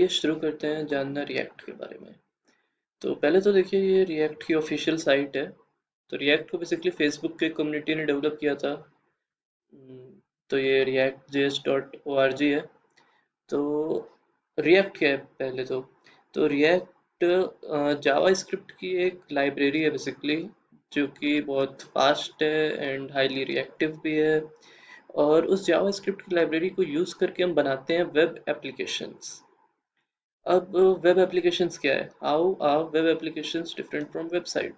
आइए शुरू करते हैं जानना रिएक्ट के बारे में। तो पहले तो देखिए ये रिएक्ट की ऑफिशियल साइट है। तो रिएक्ट को बेसिकली फेसबुक के कम्युनिटी ने डेवलप किया था। तो ये react.js.org है। तो रिएक्ट क्या है पहले तो रिएक्ट जावा स्क्रिप्ट की एक लाइब्रेरी है बेसिकली, जो कि बहुत फास्ट है एंड हाईली रिएक्टिव भी है। और उस जावा स्क्रिप्ट की लाइब्रेरी को यूज़ करके हम बनाते हैं वेब एप्लीकेशंस। अब वेब एप्लीकेशंस क्या है? How are web applications different from website?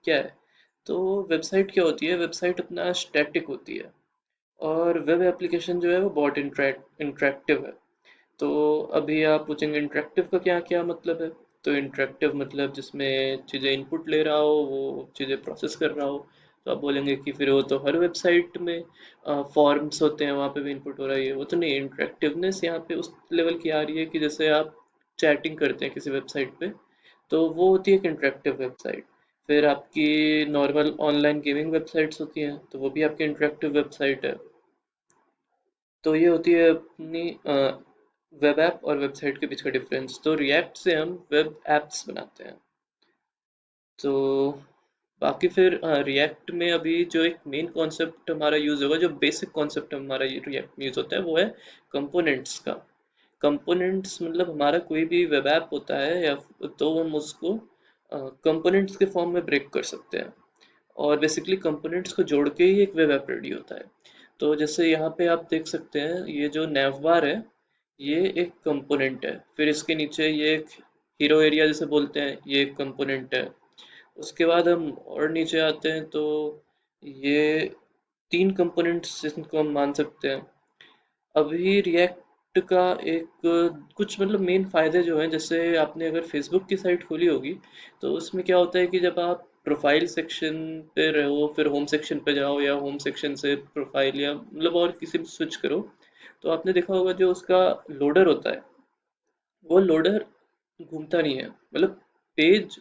क्या है? तो वेबसाइट क्या होती है? वेबसाइट अपना स्टैटिक होती है और वेब एप्लीकेशन जो है वो बहुत इंटरेक्टिव है। तो अभी आप पूछेंगे इंटरेक्टिव का क्या क्या मतलब है? तो इंटरेक्टिव मतलब जिसमें चीज़ें इनपुट ले रहा हो, वो चीज़ें प्रोसेस कर रहा हो। तो आप बोलेंगे कि फिर वो तो हर वेबसाइट में फॉर्म्स होते हैं, वहाँ पे भी इनपुट हो रहा है, ये वो तो नहीं। इंटरेक्टिवनेस यहाँ पे उस लेवल की आ रही है कि जैसे आप चैटिंग करते हैं किसी वेबसाइट पे, तो वो होती है एक इंटरेक्टिव वेबसाइट। फिर आपकी नॉर्मल ऑनलाइन गेमिंग वेबसाइट्स होती हैं, तो वो भी आपकी इंटरेक्टिव वेबसाइट है। तो ये होती है अपनी वेब ऐप और वेबसाइट के बीच का डिफरेंस। तो रिएक्ट से हम वेब एप्स बनाते हैं। तो बाकी फिर रिएक्ट में अभी जो एक मेन कॉन्सेप्ट हमारा यूज़ होगा, जो बेसिक कॉन्सेप्ट हमारा रिएक्ट में यूज़ होता है, वो है कंपोनेंट्स का। कंपोनेंट्स मतलब हमारा कोई भी वेब ऐप होता है या तो हम उसको कंपोनेंट्स के फॉर्म में ब्रेक कर सकते हैं। और बेसिकली कंपोनेंट्स को जोड़ के ही एक वेब ऐप रेडी होता है। तो जैसे यहाँ पे आप देख सकते हैं, ये जो नैवबार है, ये एक कंपोनेंट है। फिर इसके नीचे ये एक हीरो एरिया जिसे बोलते हैं, ये एक कंपोनेंट है। उसके बाद हम और नीचे आते हैं तो ये तीन कंपोनेंट्स जिनको हम मान सकते हैं। अभी रिएक्ट का एक कुछ मतलब मेन फायदे जो हैं, जैसे आपने अगर फेसबुक की साइट खोली होगी, तो उसमें क्या होता है कि जब आप प्रोफाइल सेक्शन पे रहो, फिर होम सेक्शन पे जाओ या होम सेक्शन से प्रोफाइल या मतलब और किसी भी स्विच करो, तो आपने देखा होगा जो उसका लोडर होता है, वो लोडर घूमता नहीं है, मतलब पेज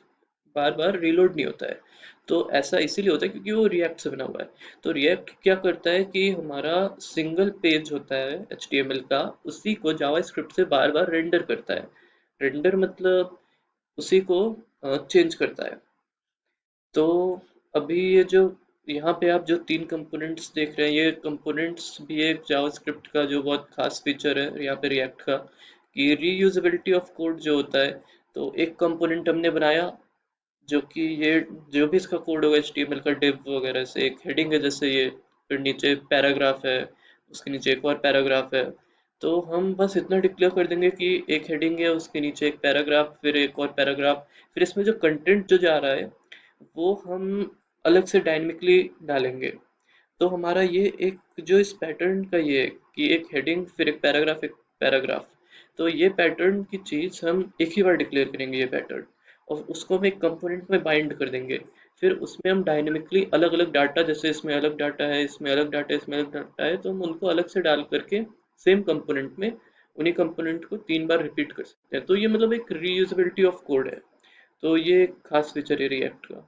बार बार रीलोड नहीं होता है। तो ऐसा इसीलिए होता है क्योंकि वो रिएक्ट से बना हुआ है। तो रिएक्ट क्या करता है कि हमारा सिंगल पेज होता है HTML का, उसी को जावास्क्रिप्ट से बार बार रेंडर करता है। रेंडर मतलब उसी को चेंज करता है। तो अभी ये जो यहाँ पे आप जो तीन कंपोनेंट्स देख रहे हैं, ये कंपोनेंट्स भी एक जावास्क्रिप्ट का जो बहुत खास फीचर है यहाँ पे रिएक्ट का, कि रीयूजेबिलिटी ऑफ कोड जो होता है। तो एक कंपोनेंट हमने बनाया, जो कि ये जो भी इसका कोड होगा HTML का डिव वगैरह से, एक हेडिंग है जैसे ये, फिर नीचे पैराग्राफ है, उसके नीचे एक और पैराग्राफ है। तो हम बस इतना डिक्लेयर कर देंगे कि एक हेडिंग है, उसके नीचे एक पैराग्राफ, फिर एक और पैराग्राफ। फिर इसमें जो कंटेंट जो जा रहा है, वो हम अलग से डायनेमिकली डालेंगे। तो हमारा ये एक जो इस पैटर्न का ये है कि एक हेडिंग फिर एक पैराग्राफ, एक पैराग्राफ। तो ये पैटर्न की चीज़ हम एक ही बार डिक्लेयर करेंगे, ये पैटर्न, और उसको हम एक कंपोनेंट में बाइंड कर देंगे। फिर उसमें हम डायनेमिकली अलग अलग डाटा, जैसे इसमें अलग डाटा है, इसमें अलग डाटा है, इसमें अलग डाटा है, तो हम उनको अलग से डाल करके सेम कंपोनेंट में उन्हीं कंपोनेंट को 3 बार रिपीट कर सकते हैं। तो ये मतलब एक रीयूजेबिलिटी ऑफ कोड है। तो ये एक खास फीचर है रिएक्ट का।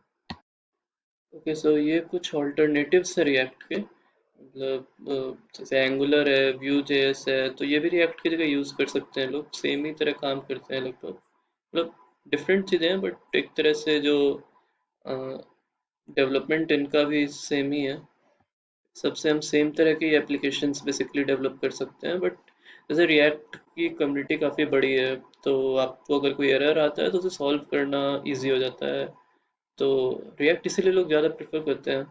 ओके, सो ये कुछ ऑल्टरनेटिव्स है रिएक्ट के, मतलब जैसे एंगुलर है, व्यू जेएस है, तो ये भी रिएक्ट की जगह यूज़ कर सकते हैं लोग, सेम ही तरह काम करते हैं लगभग। मतलब डिफरेंट चीज़ें हैं, बट एक तरह से जो डेवलपमेंट इनका भी सेम ही है। सबसे हम सेम तरह की एप्लीकेशंस बेसिकली डेवलप कर सकते हैं, बट जैसे रिएक्ट की कम्युनिटी काफ़ी बड़ी है, तो आपको अगर कोई एरर आता है तो उसे सॉल्व करना इजी हो जाता है। तो रिएक्ट इसीलिए लोग ज़्यादा प्रेफर करते हैं।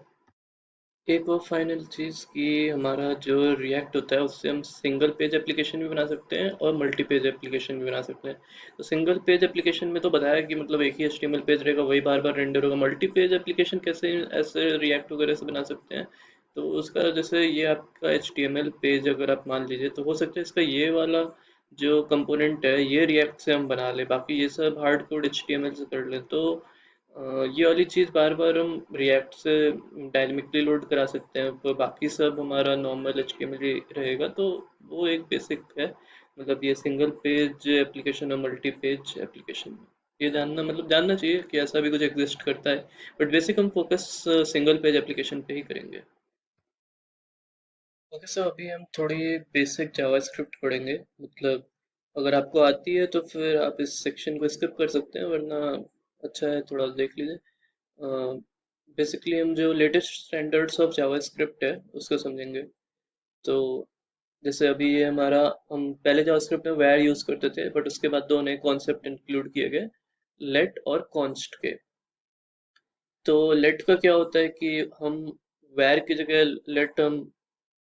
एक और फाइनल चीज़ कि हमारा जो रिएक्ट होता है, उससे हम सिंगल पेज एप्लीकेशन भी बना सकते हैं और मल्टी पेज एप्लीकेशन भी बना सकते हैं। तो सिंगल पेज एप्लीकेशन में तो बताया कि मतलब एक ही HTML पेज रहेगा, वही बार बार रेंडर होगा। मल्टी पेज एप्लीकेशन कैसे ऐसे रिएक्ट वगैरह से बना सकते हैं? तो उसका जैसे ये आपका HTML पेज अगर आप मान लीजिए, तो हो सकता है इसका ये वाला जो कंपोनेंट है, ये रिएक्ट से हम बना ले, बाकी ये सब हार्ड कोड HTML से कर ले। तो ये वाली चीज़ बार बार हम रिएक्ट से डायनेमिकली लोड करा सकते हैं, पर बाकी सब हमारा नॉर्मल HTML ही रहेगा। तो वो एक बेसिक है, मतलब ये सिंगल पेज एप्लीकेशन और मल्टी पेज एप्लीकेशन, ये जानना मतलब जानना चाहिए कि ऐसा भी कुछ एग्जिस्ट करता है। बट बेसिक हम फोकस सिंगल पेज एप्लीकेशन पे ही करेंगे। ओके, सो अभी हम थोड़ी बेसिक जावास्क्रिप्ट पढ़ेंगे, मतलब अगर आपको आती है तो फिर आप इस सेक्शन को स्किप कर सकते हैं, वरना अच्छा है थोड़ा देख लीजिए। बेसिकली हम जो लेटेस्ट स्टैंडर्ड्स ऑफ जावास्क्रिप्ट है उसको समझेंगे। तो जैसे अभी ये हमारा, हम पहले जावास्क्रिप्ट में where यूज करते थे, बट उसके बाद दो नए कॉन्सेप्ट इंक्लूड किए गए, लेट और कॉन्स्ट के। तो लेट का क्या होता है कि हम where की जगह लेट हम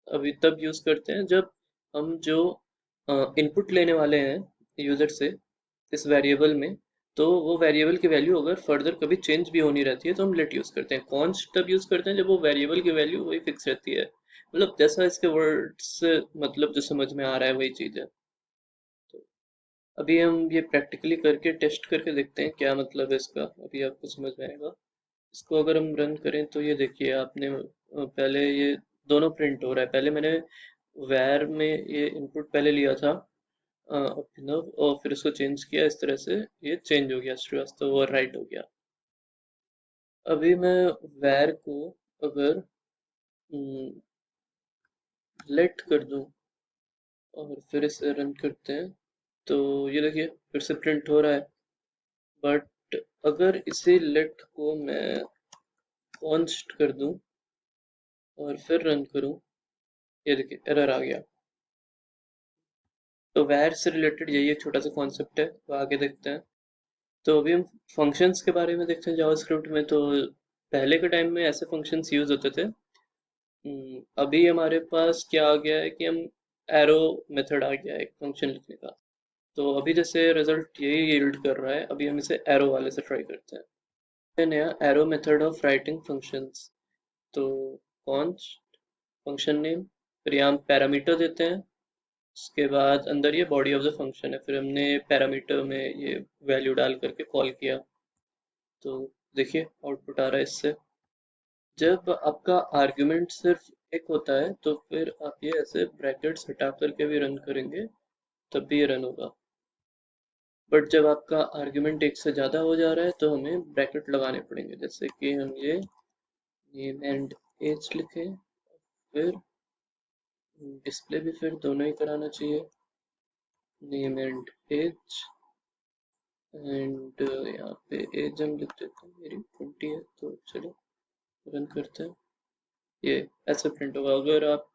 अभी तब यूज करते हैं जब हम जो इनपुट लेने वाले हैं यूजर से इस वेरिएबल में, तो वो वेरिएबल की वैल्यू अगर फर्दर कभी चेंज भी होनी रहती है तो हम लेट यूज करते हैं। कॉन्स्ट तब यूज करते हैं जब वो वेरिएबल की वैल्यू वही फिक्स रहती है। मतलब जैसा इसके वर्ड से मतलब जो समझ में आ रहा है वही चीज है। तो अभी हम ये प्रैक्टिकली करके टेस्ट करके देखते हैं क्या मतलब है इसका, अभी आपको समझ में आएगा। इसको अगर हम रन करें तो ये देखिए आपने पहले ये दोनों प्रिंट हो रहा है। पहले मैंने वैर में ये इनपुट पहले लिया था अभिनव, और फिर उसको चेंज किया इस तरह से, ये चेंज हो गया श्रीवास्तव और राइट हो गया। अभी मैं वैर को अगर लेट कर दूं और फिर इसे रन करते हैं तो ये देखिए फिर से प्रिंट हो रहा है। बट अगर इसी लेट को मैं कॉन्स्ट कर दूं और फिर रन करूं, ये देखिए एरर आ गया। तो वैर से रिलेटेड यही एक छोटा सा कॉन्सेप्ट है, तो आगे देखते हैं। तो अभी हम फंक्शंस के बारे में देखते हैं जावास्क्रिप्ट में। तो पहले के टाइम में ऐसे फंक्शंस यूज होते थे। अभी हमारे पास क्या आ गया है कि हम एरो मेथड आ गया है एक फंक्शन लिखने का। तो अभी जैसे रिजल्ट यही यील्ड कर रहा है, अभी हम इसे एरो वाले से ट्राई करते हैं। ये नया arrow method of writing functions. तो कॉन्स्ट फंक्शन नेम, फिर यहाँ हम पैरामीटर देते हैं। उसके बाद अंदर ये बॉडी ऑफ द फंक्शन है, फिर हमने पैरामीटर में ये वैल्यू डाल करके कॉल किया। तो देखिए आउटपुट आ रहा है इससे। जब आपका आर्गुमेंट सिर्फ एक होता है तो फिर आप ये ऐसे ब्रैकेट्स हटा करके भी रन करेंगे तब भी ये रन होगा। बट जब आपका आर्गुमेंट एक से ज़्यादा हो जा रहा है तो हमें ब्रैकेट लगाने पड़ेंगे। जैसे कि हम ये नेम एंड एज लिखें, फिर डिस्प्ले भी फिर दोनों ही कराना चाहिए, नेम एंड एज। एंड यहाँ पे एज हम लिख देते हैं, मेरी 20 है तो चलो रन करते हैं। ये ऐसे प्रिंट होगा। अगर आप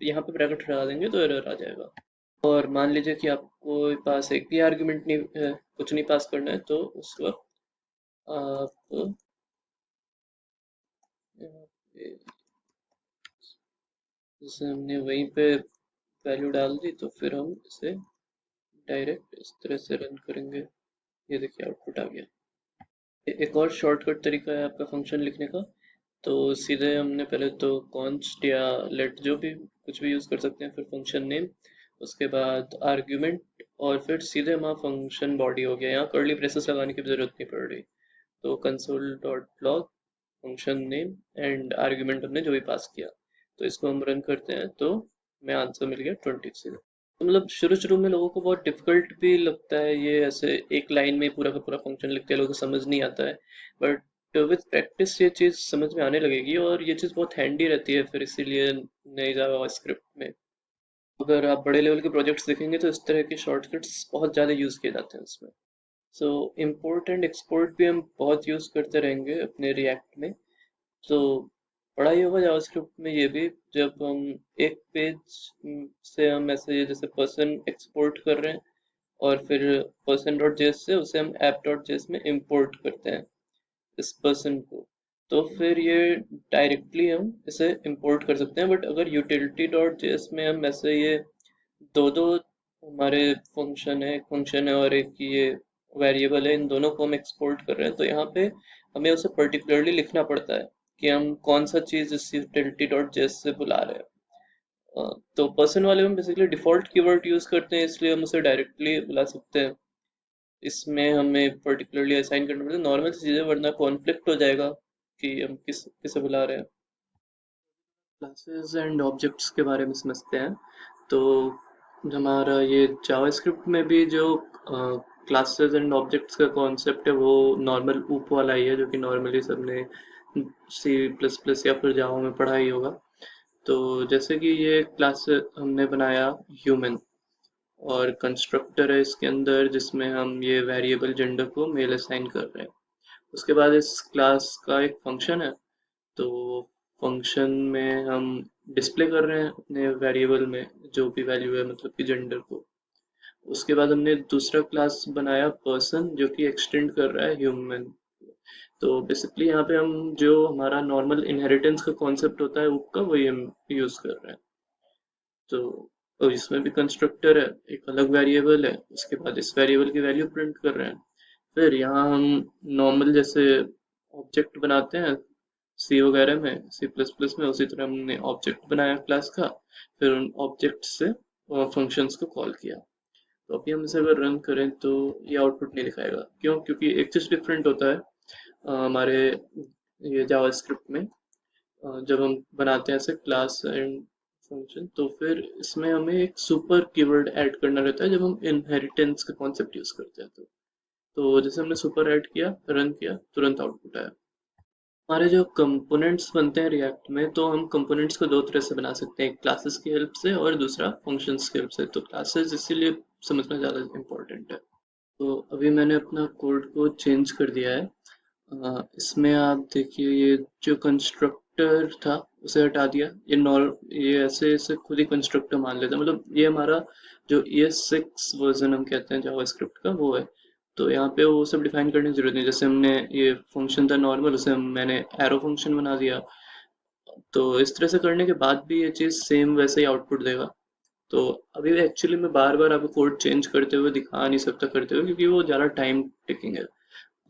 यहाँ पे ब्रैकेट हटा देंगे तो एरर आ जाएगा। और मान लीजिए कि आपको पास एक भी आर्गुमेंट नहीं है, कुछ नहीं पास करना है, तो उस वक्त आप यहाँ पे जैसे हमने वहीं पे वैल्यू डाल दी तो फिर हम इसे डायरेक्ट इस तरह से रन करेंगे। ये देखिए आउटपुट आ गया। एक और शॉर्टकट तरीका है आपका फंक्शन लिखने का। तो सीधे हमने पहले तो कॉन्स्ट या लेट जो भी कुछ भी यूज कर सकते हैं, फिर फंक्शन नेम, उसके बाद आर्ग्यूमेंट, और फिर सीधे हमारा फंक्शन बॉडी हो गया। यहाँ कर्ली ब्रेसेस लगाने की जरूरत नहीं पड़ रही। तो console dot log function name and argument हमने जो भी पास किया, तो इसको हम रन करते हैं तो हमें आंसर मिल गया 20 सीधे। तो मतलब शुरू शुरू में लोगों को बहुत डिफिकल्ट भी लगता है, ये ऐसे एक लाइन में पूरा का पूरा फंक्शन लिखते हैं, लोगों को समझ नहीं आता है। बट विद प्रैक्टिस ये चीज़ समझ में आने लगेगी, और ये चीज़ बहुत हैंडी रहती है फिर, इसीलिए नई जावा स्क्रिप्ट में अगर आप बड़े लेवल के प्रोजेक्ट्स देखेंगे तो इस तरह के शॉर्टकट्स बहुत ज़्यादा यूज़ किए जाते हैं उसमें। सो इम्पोर्ट एंड एक्सपोर्ट भी हम बहुत यूज़ करते रहेंगे अपने रिएक्ट में। तो पढ़ा ही होगा जावास्क्रिप्ट में ये भी, जब हम एक पेज से हम ऐसे जैसे पर्सन एक्सपोर्ट कर रहे हैं, और फिर पर्सन डॉट जेएस से उसे हम ऐप डॉट जेएस में इंपोर्ट करते हैं इस पर्सन को, तो फिर ये डायरेक्टली हम इसे इंपोर्ट कर सकते हैं। बट अगर यूटिलिटी डॉट जेएस में हम ऐसे ये दो दो हमारे फंक्शन है, एक फंक्शन है और एक ये वेरिएबल है, इन दोनों को हम एक्सपोर्ट कर रहे हैं, तो यहाँ पे हमें उसे पर्टिकुलरली लिखना पड़ता है कि हम कौन सा चीज़ इस यूटिलिटी डॉट जेएस से बुला रहे हैं। तो पर्सन वाले में बेसिकली डिफॉल्ट कीवर्ड यूज करते हैं, इसलिए हम उसे डायरेक्टली बुला सकते हैं। इसमें हमें पर्टिकुलरली असाइन करना पड़ता है नॉर्मल चीज़ें, वरना कॉन्फ्लिक्ट हो जाएगा कि हम किसे बुला रहे हैं। क्लासेस एंड ऑब्जेक्ट्स के बारे में समझते हैं। तो हमारा ये जावास्क्रिप्ट में भी जो क्लासेस एंड ऑब्जेक्ट्स का कॉन्सेप्ट है वो नॉर्मल ऊप वाला ही है, जो कि नॉर्मली सबने सी प्लस प्लस या फिर जावा में पढ़ा ही होगा। तो जैसे कि ये क्लास हमने बनाया ह्यूमन, और कंस्ट्रक्टर है इसके अंदर जिसमें हम ये वेरिएबल जेंडर को मेल असाइन कर रहे हैं। उसके बाद इस क्लास का एक फंक्शन है, तो फंक्शन में हम डिस्प्ले कर रहे हैं अपने वेरिएबल में जो भी वैल्यू है, मतलब कि जेंडर को। उसके बाद हमने दूसरा क्लास बनाया पर्सन, जो कि एक्सटेंड कर रहा है ह्यूमन। तो बेसिकली यहाँ पे हम जो हमारा नॉर्मल इनहेरिटेंस का कॉन्सेप्ट होता है उसका वही हम यूज कर रहे हैं। तो और इसमें भी कंस्ट्रक्टर है, एक अलग वेरिएबल है, उसके बाद इस वेरिएबल की वैल्यू प्रिंट कर रहे हैं। फिर यहाँ हम नॉर्मल जैसे ऑब्जेक्ट बनाते हैं सी वगैरह में, सी प्लस प्लस में, उसी तरह हमने ऑब्जेक्ट बनाया क्लास का। फिर उन ऑब्जेक्ट से फंक्शंस को कॉल किया। तो अभी हम इसे अगर रन करें तो ये आउटपुट नहीं दिखाएगा। क्यों? क्योंकि एक चीज़ डिफरेंट होता है हमारे ये जावास्क्रिप्ट में। जब हम बनाते हैं ऐसे क्लास एंड फंक्शन, तो फिर इसमें हमें एक सुपर कीवर्ड ऐड करना रहता है जब हम इनहेरिटेंस का कॉन्सेप्ट यूज करते हैं। तो जैसे हमने सुपर ऐड किया, रन किया, तुरंत आउटपुट आया। हमारे जो कंपोनेंट्स बनते हैं रिएक्ट में, तो हम कंपोनेंट्स को दो तरह से बना सकते हैं, एक क्लासेस की हेल्प से और दूसरा फंक्शंस की हेल्प से। तो क्लासेस इसीलिए समझना ज़्यादा इम्पोर्टेंट है। तो अभी मैंने अपना कोड को चेंज कर दिया है। इसमें आप देखिए ये जो कंस्ट्रक्टर था उसे हटा दिया। ये ऐसे ऐसे खुद ही कंस्ट्रक्टर मान लेता है, मतलब ये हमारा जो ES6 वर्जन हम कहते हैं जावास्क्रिप्ट का वो है। तो यहाँ पे वो सब डिफाइन करने की जरूरत नहीं। जैसे हमने ये फंक्शन था नॉर्मल, उसे मैंने एरो फंक्शन बना दिया। तो इस तरह से करने के बाद भी ये चीज़ सेम वैसे ही आउटपुट देगा। तो अभी एक्चुअली मैं बार बार आपको कोड चेंज करते हुए दिखा नहीं सकता करते हुए, क्योंकि वो ज़्यादा टाइम टेकिंग है।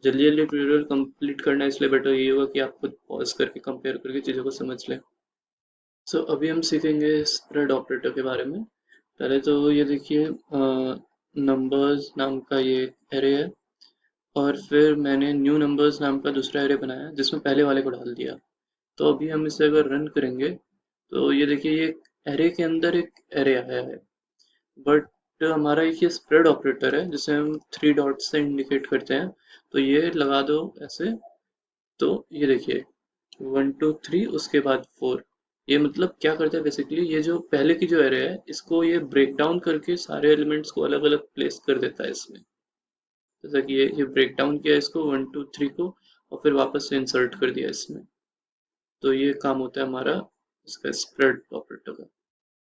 जल्दी जल्दी ट्यूटोरियल कंप्लीट करना है, इसलिए बेटर ये होगा कि आप खुद पॉज करके कंपेयर करके चीज़ों को समझ लें। सो अभी हम सीखेंगे स्प्रेड ऑपरेटर के बारे में। पहले तो ये देखिए नंबर्स नाम का ये एरे है, और फिर मैंने न्यू नंबर्स नाम का दूसरा एरे बनाया जिसमें पहले वाले को डाल दिया। तो अभी हम इसे अगर रन करेंगे तो ये देखिए ये एरे के अंदर एक एरे आया है। बट हमारा एक ये स्प्रेड ऑपरेटर है जिसे हम थ्री डॉट से इंडिकेट करते हैं। तो ये लगा दो ऐसे। तो ये देखिए 1 2 3 उसके बाद 4। ये मतलब क्या करता है बेसिकली, ये जो पहले की जो एरे है इसको ये ब्रेक डाउन करके सारे एलिमेंट्स को अलग अलग प्लेस कर देता है इसमें। जैसा कि ये ब्रेक डाउन किया इसको 1 2 3 को, और फिर वापस से इंसर्ट कर दिया इसमें। तो ये काम होता है हमारा इसका स्प्रेड ऑपरेटर का।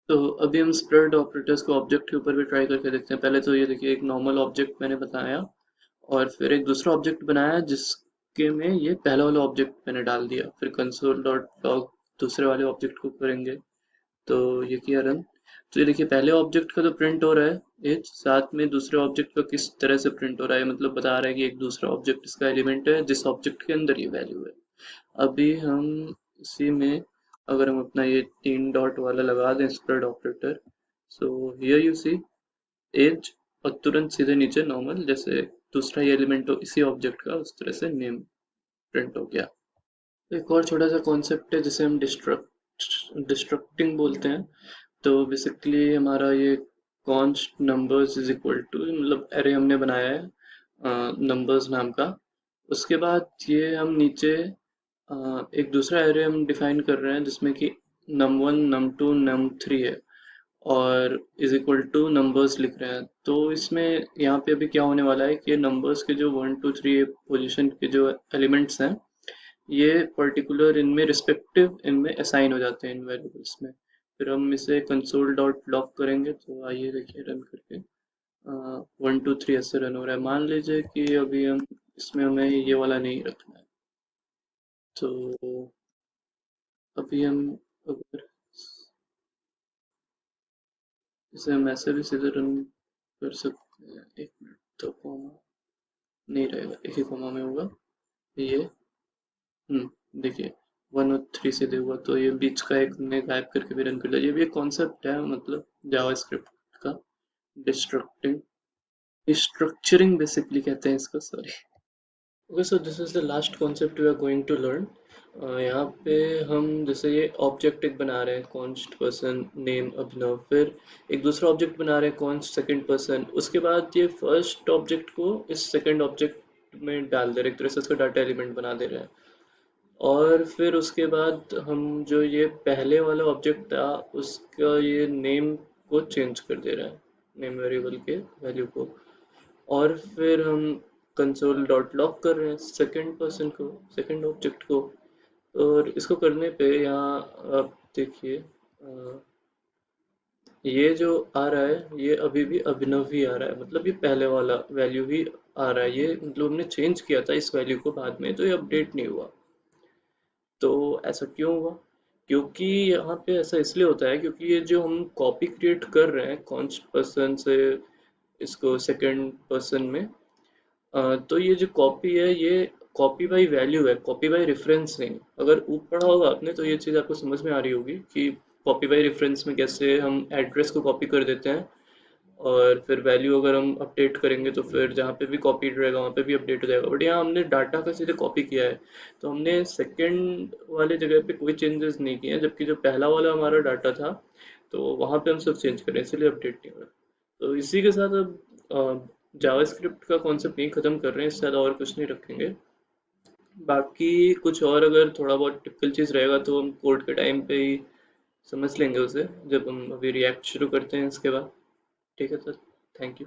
तो अभी हम स्प्रेड ऑपरेटर्स को ऑब्जेक्ट के ऊपर भी ट्राई करके देखते हैं। पहले तो ये देखिए एक नॉर्मल ऑब्जेक्ट मैंने बताया, और फिर एक दूसरा ऑब्जेक्ट बनाया जिसके में ये पहला वाला ऑब्जेक्ट मैंने डाल दिया। फिर कंसोल डॉट लॉग दूसरे वाले ऑब्जेक्ट को करेंगे। तो ये किया रन। तो ये देखिए पहले ऑब्जेक्ट का तो प्रिंट हो रहा है एज, साथ में दूसरे ऑब्जेक्ट का किस तरह से प्रिंट हो रहा है, मतलब बता रहा है कि एक दूसरा ऑब्जेक्ट इसका एलिमेंट है जिस ऑब्जेक्ट के अंदर ये वैल्यू है। अभी हम इसी में अगर हम अपना ये 3 डॉट वाला लगा दें spread operator, so here you see as, और तुरंत सीधे नीचे नॉर्मल जैसे दूसरा ये एलिमेंट हो इसी ऑब्जेक्ट का उस तरह से नेम प्रिंट हो गया। एक और छोटा सा कॉन्सेप्ट है जिसे हम डिस्ट्रक्टिंग बोलते हैं। तो बेसिकली हमारा ये const numbers is equal to, मतलब एरे हमने बनाया है नंबर्स नाम का। उसके बाद ये हम नीचे एक दूसरा एरे हम डिफाइन कर रहे हैं जिसमें कि num1 num2 num3 है, और इज इक्वल टू नंबर्स लिख रहे हैं। तो इसमें यहाँ पे अभी क्या होने वाला है कि नंबर्स के जो 1 2 3 पोजीशन के जो एलिमेंट्स हैं, ये पर्टिकुलर इनमें रिस्पेक्टिव इनमें असाइन हो जाते हैं इन वेरिएबल्स में। फिर हम इसे कंसोल डॉट लॉग करेंगे। तो आइए देखिए रन करके 1 2 3 ऐसे रन हो रहा है। मान लीजिए कि अभी हम इसमें हमें ये वाला नहीं रखना है। तो अभी हम अगर इसे हम ऐसे भी सीधे रन कर सकते हैं। एक मिनट, तो कॉमा नहीं रहेगा, एक ही कॉमा में होगा ये। देखिए 1 और 3 सीधे हुआ, तो ये बीच का एक हमने गायब करके भी रन कर दिया। ये भी एक कॉन्सेप्ट है, मतलब जावास्क्रिप्ट का डिस्ट्रक्टिंग स्ट्रक्चरिंग बेसिकली कहते हैं इसको, sorry. Okay, so this is the last concept we are going to learn. यहाँ पे हम जैसे ये ऑब्जेक्ट एक बना रहे हैं कॉन्स्ट पर्सन नेम अभिनव, फिर एक दूसरा ऑब्जेक्ट बना रहे हैं कॉन्स्ट सेकंड पर्सन, उसके बाद ये फर्स्ट ऑब्जेक्ट को इस सेकंड ऑब्जेक्ट में डाल दे रहे हैं, एक तरह से उसका डाटा एलिमेंट बना दे रहे हैं। और फिर उसके बाद हम जो ये पहले वाला ऑब्जेक्ट था उसका ये नेम को चेंज कर दे रहे हैं। नेम वेरिएबल के वैल्यू को, और फिर हम कंसोल डॉट लॉग कर रहे हैं सेकंड पर्सन को, सेकंड ऑब्जेक्ट को। और इसको करने पे यहाँ आप देखिए, ये जो आ रहा है ये अभी भी अभिनव ही आ रहा है, मतलब ये पहले वाला वैल्यू ही आ रहा है, ये मतलब हमने चेंज किया था इस वैल्यू को बाद में, तो ये अपडेट नहीं हुआ। तो ऐसा क्यों हुआ? क्योंकि यहाँ पे ऐसा इसलिए होता है क्योंकि ये जो हम कॉपी क्रिएट कर रहे हैं कौन पर्सन से इसको सेकंड पर्सन में, तो ये जो कॉपी है ये कॉपी बाय वैल्यू है, कॉपी बाय रेफरेंस नहीं। अगर ऊपर पढ़ा होगा आपने तो ये चीज़ आपको समझ में आ रही होगी कि कॉपी बाय रेफरेंस में कैसे हम एड्रेस को कॉपी कर देते हैं, और फिर वैल्यू अगर हम अपडेट करेंगे तो फिर जहाँ पे भी कॉपीड रहेगा वहाँ पे भी अपडेट हो जाएगा। बट यहाँ हमने डाटा का सीधे कॉपी किया है, तो हमने सेकंड वाले जगह पे कोई चेंजेस नहीं किए हैं, जबकि जो पहला वाला हमारा डाटा था तो वहाँ पे हम सब चेंज करें, इसलिए अपडेट नहीं हो रहा। तो इसी के साथ अब जावास्क्रिप्ट का कॉन्सेप्ट नहीं खत्म कर रहे हैं, इससे ज़्यादा और कुछ नहीं रखेंगे। बाकी कुछ और अगर थोड़ा बहुत टिपिकल चीज़ रहेगा तो हम कोड के टाइम पे ही समझ लेंगे उसे, जब हम अभी रिएक्ट शुरू करते हैं इसके बाद। ठीक है सर, थैंक यू।